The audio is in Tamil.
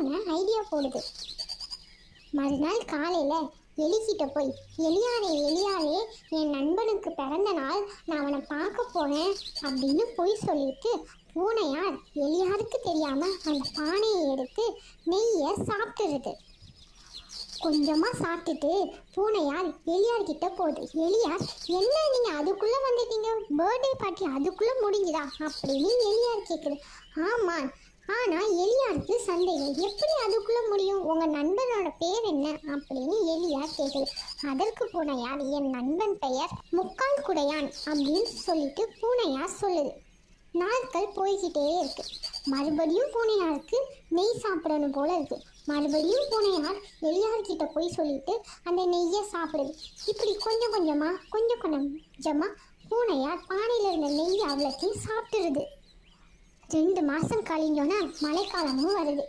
பூனை ஐடியா போடுது. மறுநாள் காலையில் எலிக்கிட்ட போய், எலியாரே எலியாரே, என் நண்பனுக்கு பிறந்த நாள், நான் அவனை பார்க்க போனேன் அப்படின்னு போய் சொல்லிட்டு பூனையார் எலியாருக்கு தெரியாமல் அந்த பானையை எடுத்து நெய்யை சாப்பிட்டுருது. கொஞ்சமாக சாப்பிட்டுட்டு பூனையார் எலியார்கிட்ட போகுது. எலியார், என்ன நீங்கள் அதுக்குள்ளே வந்துட்டீங்க, பர்த்டே பார்ட்டி அதுக்குள்ளே முடிஞ்சுதா அப்படின்னு எலியார் கேட்குது. ஆமாம், ஆனால் எலியாருக்கு சந்தேகம், எப்படி அதுக்குள்ளே முடியும், உங்கள் நண்பனோட பேர் என்ன அப்படின்னு எலியார் கேட்குது. அதற்கு பூனையார், என் நண்பன் பெயர் முக்கால் குடையான் அப்படின்னு சொல்லிட்டு பூனையார் சொல்லுது. நாட்கள் போய்கிட்டே இருக்கு. மறுபடியும் பூனையாருக்கு நெய் சாப்பிடணும் போல இருக்கு. மறுபடியும் பூனையார் எலியார்கிட்ட போய் சொல்லிட்டு அந்த நெய்யை சாப்பிடுது. இப்படி கொஞ்சம் கொஞ்சமாக பூனையார் பானையில் இருந்த நெய் அவ்வளோத்தையும் சாப்பிட்டுருது. 2 மாதம் கழிஞ்சோன்னா மழைக்காலமும் வருது.